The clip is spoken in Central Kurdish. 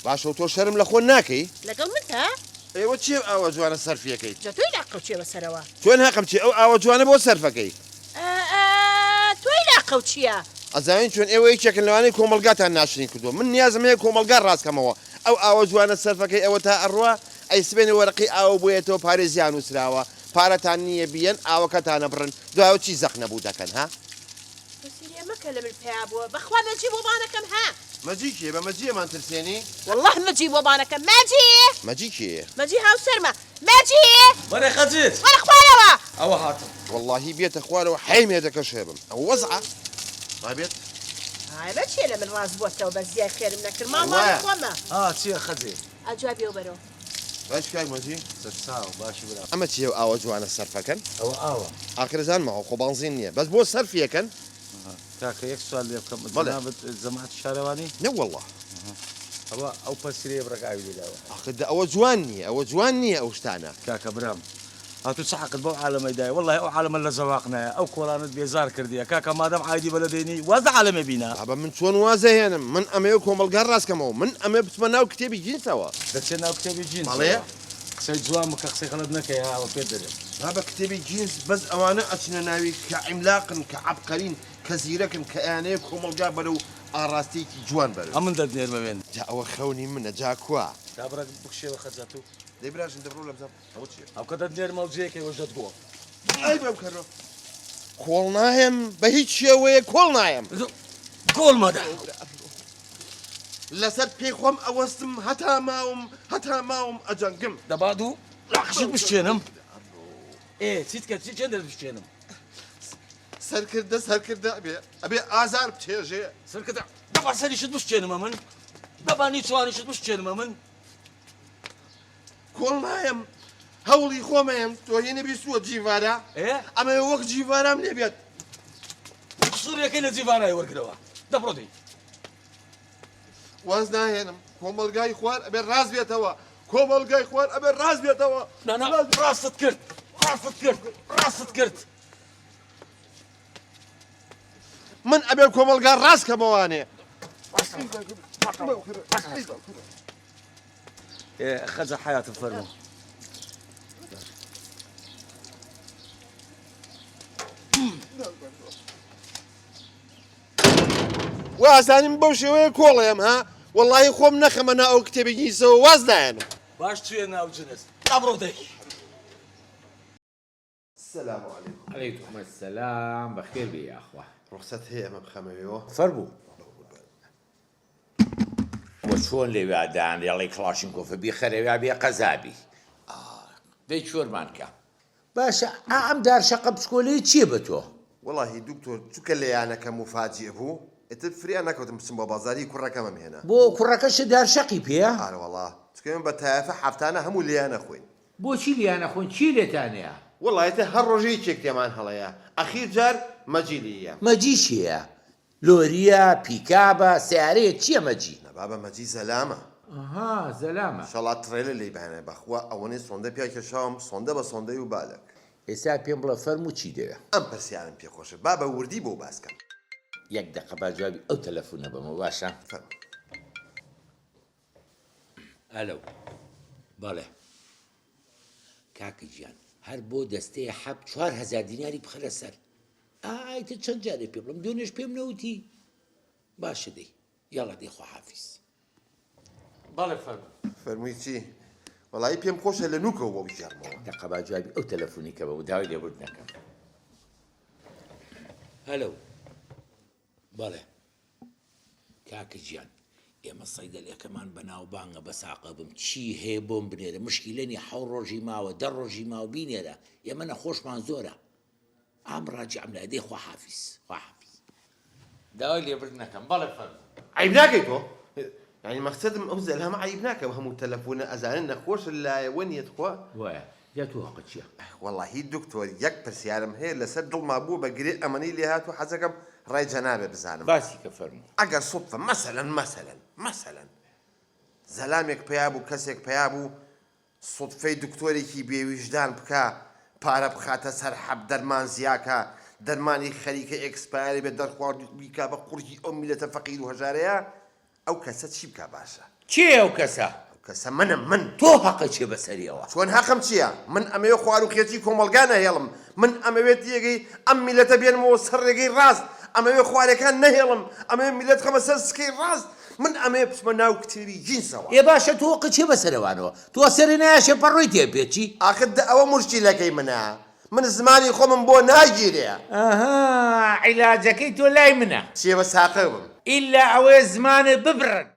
باشە تۆ شەرم لە خۆ ناکەی لەگەڵ من تا ئێوە چی ئاوە جوانە سەرفیەکەیت جا توی لاقەوچێ بەسەرەوە توێن هەقم چی ئەو ئاوە جوانە بۆ سەرفەکەی توی لاقەوچیە ئەزانین چۆن ئێوە یەکێکن لەوانەی کۆمەلگاتان ناشرین کردووە من نیازم هەیە کۆمەلگار ڕاستکەمەوە ئەو ئاوە جوانە سەرفەکەی ئەوە تا ئەڕوا ئەی سبێنێ وەرەقی ئاوە بۆیەتەوە پارێزیان وسراوە پارەتان نییە بیەن ئاوەکەتانە بڕن دوایەوە چی زەق نەبوو دەکەن ها مەکە لە من پێیا بووە بەخوا مەجی بۆ بانەکەم ها مەجی کێ بە مەجیەمان ترسێنی والله مەجی بۆ بانەکەم مەجی مەجی کێ مەجی هاوسەرمە مەجی بەرێ خەجێت وەرە خوارەوە ئەوە هاتم واللهی بێتە خوارەوە حەیمێ دەکە شێبم ئەو وەزعە ڕابێت هاي بەچێ لە من ڕاست بۆتەوە بە زیای خێرم نەکرد ماڵی خۆمە چییە خەجێ ئەجا بێ بەرەوە باش کاک مەجی سەرچاو باشی برا ئەمە چیە ئاوە جوانە سەرفەکەن ئەوە ئاوە ئاخرزان ماوە خۆ بانزین نییە بەس بۆ سەرفیەکەن کاکە یەک سوال لێ بکەم بەڵێ. جنابەت جەماعەت شارەوانی نە والله ئەوە ئەو پەسیرەیە بڕکاوی لێداوە ئاخدا ئەوە جوان نییە ئەوە جوان نییە ئەو شتانە کاکە برام هاتو سەحقت بەو عالەمەی دای والله ئەو عالەمە لە زەواق نایە ئەو کۆڵانت بێزار کردیە کاکە مادەم عایدی بە لە دێنی وازە عالەمە بینا بابا من چۆن وازە هێنم من ئەمەیە کۆمەلگار ڕاستکەمەوە من ئەمێ بچمە ناو کتێبی جینسەوە دەچێت ناو کتێبی جینس بەڵێ قسەی جوان بکە قسەی خەڵت نەکەی هاوە پێ دەرێت بابا کتێبی جینس بەس ئەوانە ئەچنە ناوی کە عیملاقن کە عەبقەرین کە زیرەکن کە ئەیانەیە کۆمەلگا بەرەو ئاڕاستەیەکی جوان بەرەو ئەمن دەدنێرمە بێن جا ئەوە خەونی منە جا کوا کابرا بکشێوە خەجات و دەیبراشن دەبڕۆ لە بزانم ئەوە چیە ئەو کە دەدنێرمە و جێکەی وەژدەت گۆ ئەی بەو کەڕۆ کۆڵ ناهێم بە هیچ شێوەیە کۆڵ نایم گۆڵ مەدە لەسەر پێی خۆم ئەوەستم هەتا ماوم ئەجەنگم دەبات و لاقشت بشتێنم چیت کە چی چێن دەبشتێنم سەرکردە ئەبێ ئازار بچێژێ سەرکەدا دەبا سەریشت بشتێنمە من دەبانی چوانیشت بشتێنمە من کۆڵ نایم هەوڵی خۆمەیەم تۆ هێنە بیستووە جیڤارە ئەمە وەک جیڤارام لێبێت قسوورەکەی لە جیڤانای وەرگرەوە دەبڕۆ دەی واز ناهێنم کۆمەلگای خوار ئەبێ ڕاست بێتەوە کۆمەلگای خوار ئەبێ ڕاست بێتەوە ڕاستت کرد ڕاستت کرد من ئەبێ کۆمەلگا ڕاستکەمەوانێ خەجە حیاتم فەرموو وازانیم بەو شێوەیە کۆڵێم ها وەڵڵاهی خۆم نەخەمە نا ئەو کتێبی گیسەوە واز دایەنم باش توێ ناو جنس دەبڕۆ دەی السلام عليكم عليكم السلام بخير بي يا أخوة ڕخسەت هەیە ئەمە بخەمەوێەوە فربو وشون لي بعدان يلا كلاشينكوف بخير بي قزابي دي شور مانكا باشا أم دار شقة بسكولي تشيبتو وەڵاهی دوکتۆر چووکە لەیانەکە مفاجئ بوو ئتر فریا نەکەوتم بچم بۆ بازاری کوڕەکەمە مهێنا بو كركش دار شقي بيا ئارەوەڵا چکەم بە تایفە حەفتانە هەموو لیانە خوێن بو شيلي أنا خون شيلي تانية وەڵایەتە هەر ڕۆژەی چێک تێمان هەڵەیە ئەخیر جار مەجیلیە مجيشيا لوريا بيكابا سيارية تشيا مجي بابا مەجی زەلامە أها زلامة شەڵات ترێلە لی بەهێنێ بەخوا ئەوەنەی سۆندە پیا کێشاوم سۆندە بە سۆندەی و بالک إسا بيم بلا فرمو تشي ديا ئەم پرسیارم پێخۆشە بابە وردی بۆ باسکەم يك دقة بجوابي أو تلفونه بمباشرة ألو بله كاكي جيان هر بو دستي حب 4000 ديناري بخلا سر أنت چند جاري بيبلم دونش بيم نوتي باش دي يلا دي خو حافظ بەڵێ فەرموو فەرمووی چی وەڵایی پێم خۆشە لە نوکەوە بۆ بژارمەوە دقة بجوابي أو تلفوني كبا وداوي لي بردناك ألو بله كاكي جيان ئێمە سەیدەلێ کەمان بەناو بانگە بەساقە بم چی هەیە بۆم بنێرە مشکیلەنی حەو ڕۆژی ماوە 10 ڕۆژی ماوە بینێرە ئێمە نەخۆشمان زۆرە ئام ڕاجعم لە دەی خواحافیز داوای لێبردنەکەم بەڵێ فەرموو عیب ناکەی تۆ یعنی مەقسەدم ئەو زەلامە عیب ناکەم هەموو تەلەفۆنە ئەزانن نەخۆشە لایەوە نیەت خوا وایە یا تو هەقت چییە وەڵاهی دکتۆر یەک پرسیارم هەیە لەسەر دڵما بوو بە گرێ ئەمەنی لێ هاتوو حەزەکەم ڕای جەنابێ بزانم باسی کە فەرموو ئەگەر سوبفە مەسەلەن زەلامێک پیا بوو کەسێک پیا بوو سوتفەی دکتۆرێکی بێویژدان بکە پارە بخاتە سەر حەب دەرمان زیاکە دەرمانی خەریکە ئێکسپایری بێ دەرخوارد بیکا بە قورسی ئەو میلەتە فەقیر و هەژارەیە ئەو کەسە چی بکە باشە؟ چێ ئەو کەسە؟ کەسە من تۆ حەقی چێ بەسەریەوە؟ چۆن حەقم چییە؟ من ئەمەوێ خواروقێتی کۆمەلگا نەهێڵم، من ئەمەوێت یەکەی ئەم میلەتە بێنمەوە سەر ڕێگەی ڕاست، ئەمەوێ خوارەکان نەهێڵم، ئەمەوێ میلەت خەمە سەر سکەی ڕاست، من ئەمەوێ بچمە ناو کتێبی جینسەوە. ئێ باشە تۆ حەقی چێ بەسەرەوانەوە؟ تۆ سەری نایاشێ پەڕۆی تێپێچی؟ ئاخر ئەوە مشکیلەکەی منە، من زمانی خۆمم بۆ ناگیرێ. ئەها عیلاجەکەی تۆ لای منە چێ بە ساقە بم. ئیلا ئەوەیە زمانت ببڕن.